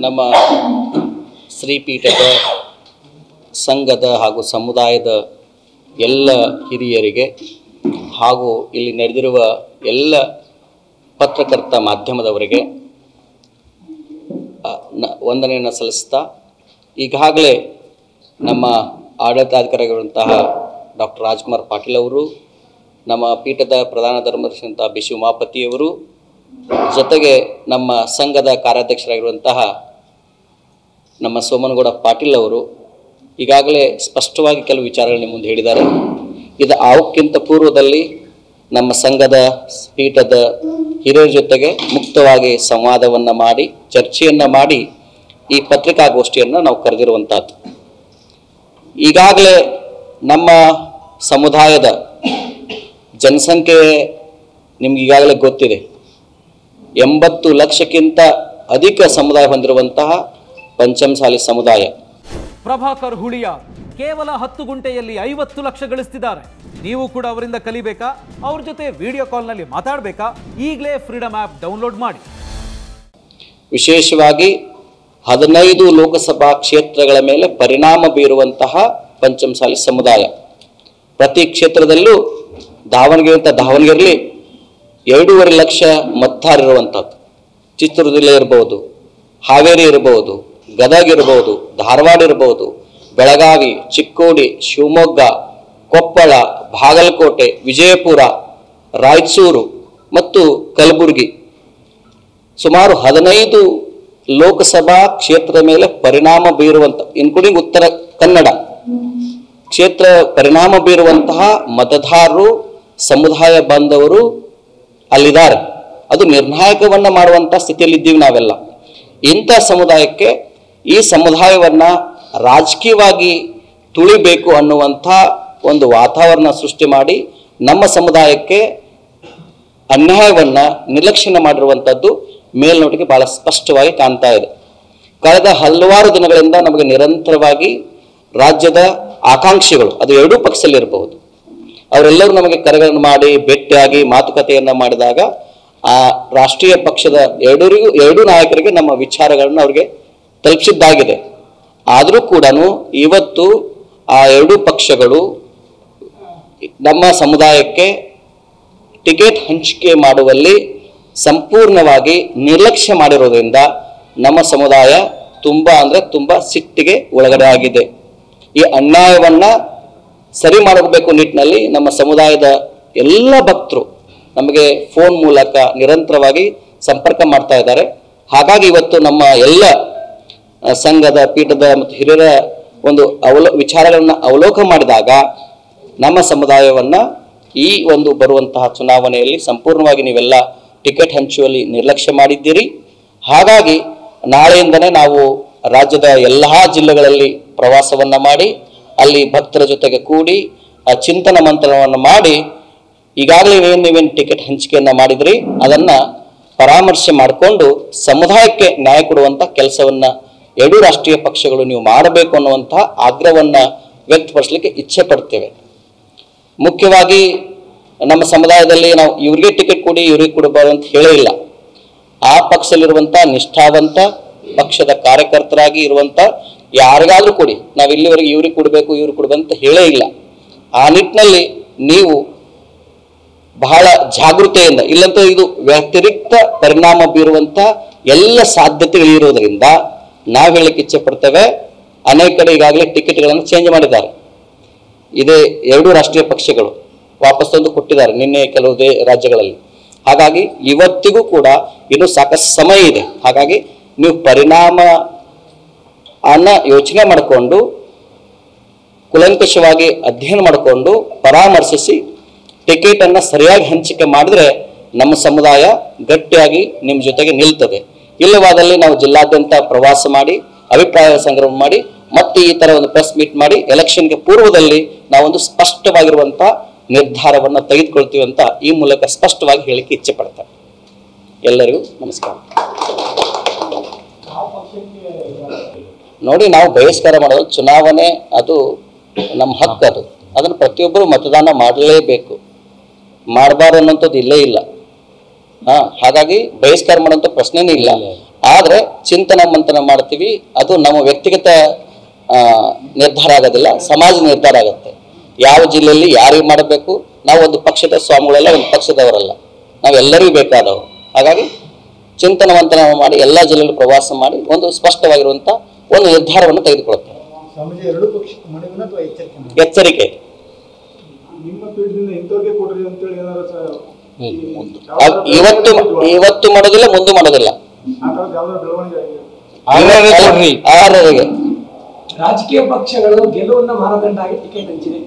ನಮ್ಮ ಶ್ರೀಪೀಠದ ಸಂಘದ ಹಾಗೂ ಸಮುದಾಯದ ಎಲ್ಲ ಹಿರಿಯರಿಗೆ ಹಾಗೂ ಇಲ್ಲಿ ನಡೆದಿರುವ ಎಲ್ಲ ಪತ್ರಕರ್ತ ಮಾಧ್ಯಮದವರಿಗೆ ವಂದನೆಯನ್ನು ಸಲ್ಲಿಸ್ತಾ, ಈಗಾಗಲೇ ನಮ್ಮ ಆಡಳಿತಾಧಿಕಾರಿಗಳಂತಹ ಡಾಕ್ಟರ್ ರಾಜ್ಕುಮಾರ್ ಪಾಟೀಲ್ ಅವರು, ನಮ್ಮ ಪೀಠದ ಪ್ರಧಾನ ಧರ್ಮದರ್ಶಿಯಂತಹ ಬಿಸಿ ಉಮಾಪತಿಯವರು, ಜೊತೆಗೆ ನಮ್ಮ ಸಂಘದ ಕಾರ್ಯಾಧ್ಯಕ್ಷರಾಗಿರುವಂತಹ ನಮ್ಮ ಸೋಮನಗೌಡ ಪಾಟೀಲ್ ಅವರು ಈಗಾಗಲೇ ಸ್ಪಷ್ಟವಾಗಿ ಕೆಲವು ವಿಚಾರಗಳನ್ನ ಮುಂದೆ ಹೇಳಿದ್ದಾರೆ. ಇದು ಅವಕ್ಕಿಂತ ಪೂರ್ವದಲ್ಲಿ ನಮ್ಮ ಸಂಘದ ಪೀಠದ ಹಿರಿಯರ ಜೊತೆಗೆ ಮುಕ್ತವಾಗಿ ಸಂವಾದವನ್ನು ಮಾಡಿ, ಚರ್ಚೆಯನ್ನು ಮಾಡಿ ಈ ಪತ್ರಿಕಾಗೋಷ್ಠಿಯನ್ನು ನಾವು ಕರೆದಿರುವಂಥದ್ದು. ಈಗಾಗಲೇ ನಮ್ಮ ಸಮುದಾಯದ ಜನಸಂಖ್ಯೆ ನಿಮ್ಗೆ ಈಗಾಗಲೇ ಗೊತ್ತಿದೆ. 80 ಲಕ್ಷಕ್ಕಿಂತ ಅಧಿಕ ಸಮುದಾಯ ಹೊಂದಿರುವಂತಹ ಪಂಚಮಸಾಲಿ ಸಮುದಾಯ. ಪ್ರಭಾಕರ್ ಹುಳಿಯಾ ಕೇವಲ 10 ಗುಂಟೆಯಲ್ಲಿ 50 ಲಕ್ಷ ಗಳಿಸ್ತಿದ್ದಾರೆ. ನೀವು ಕೂಡ ಅವರಿಂದ ಕಲಿಬೇಕಾ? ಅವ್ರ ಜೊತೆ ವಿಡಿಯೋ ಕಾಲ್ನಲ್ಲಿ ಮಾತಾಡಬೇಕಾ? ಈಗಲೇ ಫ್ರೀಡಮ್ ಆ್ಯಪ್ ಡೌನ್ಲೋಡ್ ಮಾಡಿ. ವಿಶೇಷವಾಗಿ 15 ಲೋಕಸಭಾ ಕ್ಷೇತ್ರಗಳ ಮೇಲೆ ಪರಿಣಾಮ ಬೀರುವಂತಹ ಪಂಚಮಸಾಲಿ ಸಮುದಾಯ. ಪ್ರತಿ ಕ್ಷೇತ್ರದಲ್ಲೂ ದಾವಣಗೆರೆಯಲ್ಲಿ 2.5 ಲಕ್ಷ ಮತದಾರರಿರುವಂಥದ್ದು. ಚಿತ್ರದುರ್ಗ ಜಿಲ್ಲೆ ಇರ್ಬೋದು, ಹಾವೇರಿ ಇರ್ಬೋದು, ಗದಗ ಇರ್ಬೋದು, ಧಾರವಾಡ ಇರ್ಬೋದು, ಬೆಳಗಾವಿ, ಚಿಕ್ಕೋಡಿ, ಶಿವಮೊಗ್ಗ, ಕೊಪ್ಪಳ, ಬಾಗಲಕೋಟೆ, ವಿಜಯಪುರ, ರಾಯಚೂರು ಮತ್ತು ಕಲಬುರಗಿ ಸುಮಾರು 15 ಲೋಕಸಭಾ ಕ್ಷೇತ್ರದ ಮೇಲೆ ಪರಿಣಾಮ ಬೀರುವಂಥ, ಇನ್ಕ್ಲೂಡಿಂಗ್ ಉತ್ತರ ಕನ್ನಡ ಕ್ಷೇತ್ರ ಪರಿಣಾಮ ಬೀರುವಂತಹ ಮತದಾರರು, ಸಮುದಾಯ ಬಾಂಧವರು ಅಲ್ಲಿದ್ದಾರೆ. ಅದು ನಿರ್ಣಾಯಕವನ್ನ ಮಾಡುವಂಥ ಸ್ಥಿತಿಯಲ್ಲಿದ್ದೀವಿ ನಾವೆಲ್ಲ. ಇಂಥ ಸಮುದಾಯಕ್ಕೆ ಈ ಸಮುದಾಯವನ್ನ ರಾಜಕೀಯವಾಗಿ ತುಳಿಬೇಕು ಅನ್ನುವಂಥ ಒಂದು ವಾತಾವರಣ ಸೃಷ್ಟಿ ಮಾಡಿ ನಮ್ಮ ಸಮುದಾಯಕ್ಕೆ ಅನ್ಯಾಯವನ್ನ ನಿರ್ಲಕ್ಷ್ಯ ಮಾಡಿರುವಂಥದ್ದು ಮೇಲ್ನೋಟಿಗೆ ಬಹಳ ಸ್ಪಷ್ಟವಾಗಿ ಕಾಣ್ತಾ ಇದೆ. ಕಳೆದ ಹಲವಾರು ದಿನಗಳಿಂದ ನಮಗೆ ನಿರಂತರವಾಗಿ ರಾಜ್ಯದ ಆಕಾಂಕ್ಷಿಗಳು, ಅದು ಎರಡೂ ಪಕ್ಷದಲ್ಲಿರಬಹುದು, ಅವರೆಲ್ಲರೂ ನಮಗೆ ಕರೆಗಳನ್ನು ಮಾಡಿ ಭೇಟಿಯಾಗಿ ಮಾತುಕತೆಯನ್ನು ಮಾಡಿದಾಗ ಆ ರಾಷ್ಟ್ರೀಯ ಪಕ್ಷದ ಎರಡೂ ನಾಯಕರಿಗೆ ನಮ್ಮ ವಿಚಾರಗಳನ್ನು ಅವ್ರಿಗೆ ತಲುಪಿಸಿದ್ದಾಗಿದೆ. ಆದರೂ ಕೂಡ ಇವತ್ತು ಆ ಎರಡೂ ಪಕ್ಷಗಳು ನಮ್ಮ ಸಮುದಾಯಕ್ಕೆ ಟಿಕೆಟ್ ಹಂಚಿಕೆ ಮಾಡುವಲ್ಲಿ ಸಂಪೂರ್ಣವಾಗಿ ನಿರ್ಲಕ್ಷ್ಯ ಮಾಡಿರೋದ್ರಿಂದ ನಮ್ಮ ಸಮುದಾಯ ತುಂಬ ಸಿಟ್ಟಿಗೆ ಒಳಗಡೆ ಆಗಿದೆ. ಈ ಅನ್ಯಾಯವನ್ನ ಸರಿ ಮಾಡಬೇಕು ನಿಟ್ಟಿನಲ್ಲಿ ನಮ್ಮ ಸಮುದಾಯದ ಎಲ್ಲ ಭಕ್ತರು ನಮಗೆ ಫೋನ್ ಮೂಲಕ ನಿರಂತರವಾಗಿ ಸಂಪರ್ಕ ಮಾಡ್ತಾ ಇದ್ದಾರೆ. ಹಾಗಾಗಿ ಇವತ್ತು ನಮ್ಮ ಎಲ್ಲ ಸಂಘದ, ಪೀಠದ ಮತ್ತು ಹಿರಿಯರ ಒಂದು ವಿಚಾರಗಳನ್ನ ಅವಲೋಕನ ಮಾಡಿದಾಗ ನಮ್ಮ ಸಮುದಾಯವನ್ನ ಈ ಒಂದು ಬರುವಂತಹ ಚುನಾವಣೆಯಲ್ಲಿ ಸಂಪೂರ್ಣವಾಗಿ ನೀವೆಲ್ಲ ಟಿಕೆಟ್ ಹಂಚುವಲ್ಲಿ ನಿರ್ಲಕ್ಷ್ಯ ಮಾಡಿದ್ದೀರಿ. ಹಾಗಾಗಿ ನಾಳೆಯಿಂದನೇ ನಾವು ರಾಜ್ಯದ ಎಲ್ಲ ಜಿಲ್ಲೆಗಳಲ್ಲಿ ಪ್ರವಾಸವನ್ನ ಮಾಡಿ ಅಲ್ಲಿ ಭಕ್ತರ ಜೊತೆಗೆ ಕೂಡಿ ಚಿಂತನ ಮಂಥನವನ್ನು ಮಾಡಿ ಈಗಾಗಲೇ ನೀವೇನು ಟಿಕೆಟ್ ಹಂಚಿಕೆಯನ್ನ ಮಾಡಿದ್ರಿ ಅದನ್ನ ಪರಾಮರ್ಶೆ ಮಾಡಿಕೊಂಡು ಸಮುದಾಯಕ್ಕೆ ನ್ಯಾಯ ಕೊಡುವಂಥ ಕೆಲಸವನ್ನ ಎರಡೂ ರಾಷ್ಟ್ರೀಯ ಪಕ್ಷಗಳು ನೀವು ಮಾಡಬೇಕು ಅನ್ನುವಂತಹ ಆಗ್ರಹವನ್ನ ವ್ಯಕ್ತಪಡಿಸಲಿಕ್ಕೆ ಇಚ್ಛೆ ಪಡ್ತೇವೆ. ಮುಖ್ಯವಾಗಿ ನಮ್ಮ ಸಮುದಾಯದಲ್ಲಿ ನಾವು ಇವ್ರಿಗೆ ಟಿಕೆಟ್ ಕೊಡಿ, ಇವ್ರಿಗೆ ಕೊಡಬಾರ್ದು ಅಂತ ಹೇಳೇ ಇಲ್ಲ. ಆ ಪಕ್ಷದಲ್ಲಿರುವಂಥ ನಿಷ್ಠಾವಂತ ಪಕ್ಷದ ಕಾರ್ಯಕರ್ತರಾಗಿ ಇರುವಂಥ ಯಾರಿಗಾದ್ರೂ ಕೊಡಿ, ನಾವು ಇಲ್ಲಿವರೆಗೆ ಇವ್ರಿಗೆ ಕೊಡಬೇಕು ಇವ್ರಿಗೆ ಕೊಡಬೇಕು ಅಂತ ಹೇಳೇ ಇಲ್ಲ. ಆ ನಿಟ್ಟಿನಲ್ಲಿ ನೀವು ಬಹಳ ಜಾಗೃತೆಯಿಂದ, ಇಲ್ಲಂತ ಇದು ವ್ಯತಿರಿಕ್ತ ಪರಿಣಾಮ ಬೀರುವಂಥ ಎಲ್ಲ ಸಾಧ್ಯತೆಗಳಿರೋದ್ರಿಂದ ನಾವು ಹೇಳಕ್ಕೆ ಇಚ್ಛೆ ಪಡ್ತೇವೆ. ಅನೇಕ ಕಡೆ ಈಗಾಗಲೇ ಟಿಕೆಟ್ಗಳನ್ನು ಚೇಂಜ್ ಮಾಡಿದ್ದಾರೆ. ಇದೇ ಎರಡೂ ರಾಷ್ಟ್ರೀಯ ಪಕ್ಷಗಳು ವಾಪಸ್ ತಂದು ಕೊಟ್ಟಿದ್ದಾರೆ ನಿನ್ನೆ ಕೆಲವು ರಾಜ್ಯಗಳಲ್ಲಿ. ಹಾಗಾಗಿ ಇವತ್ತಿಗೂ ಕೂಡ ಇನ್ನೂ ಸಾಕಷ್ಟು ಸಮಯ ಇದೆ. ಹಾಗಾಗಿ ನೀವು ಪರಿಣಾಮ ಯೋಚನೆ ಮಾಡಿಕೊಂಡು ಕುಲಂಕಷವಾಗಿ ಅಧ್ಯಯನ ಮಾಡಿಕೊಂಡು ಪರಾಮರ್ಶಿಸಿ ಟಿಕೆಟ್ ಅನ್ನ ಸರಿಯಾಗಿ ಹಂಚಿಕೆ ಮಾಡಿದ್ರೆ ನಮ್ಮ ಸಮುದಾಯ ಗಟ್ಟಿಯಾಗಿ ನಿಮ್ಮ ಜೊತೆಗೆ ನಿಲ್ತದೆ. ಇಲ್ಲವಾದಲ್ಲಿ ನಾವು ಜಿಲ್ಲಾದ್ಯಂತ ಪ್ರವಾಸ ಮಾಡಿ ಅಭಿಪ್ರಾಯ ಸಂಗ್ರಹ ಮಾಡಿ ಮತ್ತೆ ಈ ತರ ಒಂದು ಪ್ರೆಸ್ ಮೀಟ್ ಮಾಡಿ ಎಲೆಕ್ಷನ್ಗೆ ಪೂರ್ವದಲ್ಲಿ ನಾವೊಂದು ಸ್ಪಷ್ಟವಾಗಿರುವಂತಹ ನಿರ್ಧಾರವನ್ನು ತೆಗೆದುಕೊಳ್ತೀವಿ ಅಂತ ಈ ಮೂಲಕ ಸ್ಪಷ್ಟವಾಗಿ ಹೇಳಿಕೆ ಇಚ್ಛೆ ಪಡ್ತಾರೆ. ಎಲ್ಲರಿಗೂ ನಮಸ್ಕಾರ. ನೋಡಿ, ನಾವು ಬಹಿಷ್ಕಾರ ಮಾಡೋದು ಚುನಾವಣೆ, ಅದು ನಮ್ಮ ಹಕ್ಕು. ಅದನ್ನು ಪ್ರತಿಯೊಬ್ಬರು ಮತದಾನ ಮಾಡಲೇಬೇಕು. ಮಾಡಬಾರ್ದು ಅನ್ನೋಂಥದ್ದು ಇಲ್ಲೇ ಇಲ್ಲ. ಹಾಗಾಗಿ ಬಹಿಷ್ಕಾರ ಮಾಡೋಂಥ ಪ್ರಶ್ನೆನೇ ಇಲ್ಲ. ಆದರೆ ಚಿಂತನ ಮಂಥನ ಮಾಡ್ತೀವಿ. ಅದು ನಮ್ಮ ವ್ಯಕ್ತಿಗತ ನಿರ್ಧಾರ ಆಗೋದಿಲ್ಲ, ಸಮಾಜ ನಿರ್ಧಾರ ಆಗುತ್ತೆ. ಯಾವ ಜಿಲ್ಲೆಯಲ್ಲಿ ಯಾರಿಗೆ ಮಾಡಬೇಕು, ನಾವು ಒಂದು ಪಕ್ಷದ ಸ್ವಾಮಿಗಳಲ್ಲ, ಒಂದು ಪಕ್ಷದವರಲ್ಲ, ನಾವೆಲ್ಲರಿಗೂ ಬೇಕಾದವರು. ಹಾಗಾಗಿ ಚಿಂತನ ಮಂಥನ ಮಾಡಿ ಎಲ್ಲ ಜಿಲ್ಲೆಯಲ್ಲಿ ಪ್ರವಾಸ ಮಾಡಿ ಒಂದು ಸ್ಪಷ್ಟವಾಗಿರುವಂಥ ಒಂದು ನಿರ್ಧಾರವನ್ನು ತೆಗೆದುಕೊಳ್ಳುತ್ತೇವೆ. ಎಚ್ಚರಿಕೆ ಇವತ್ತು ಮಾಡೋದಿಲ್ಲ, ಮುಂದೆ ಮಾಡೋದಿಲ್ಲ. ರಾಜಕೀಯ ಪಕ್ಷಗಳು ಗೆಲುವನ್ನ ಮಾನದಂಡ ಆಗಿ ಟಿಕೆಟ್ ಹಂಚಿದೆ.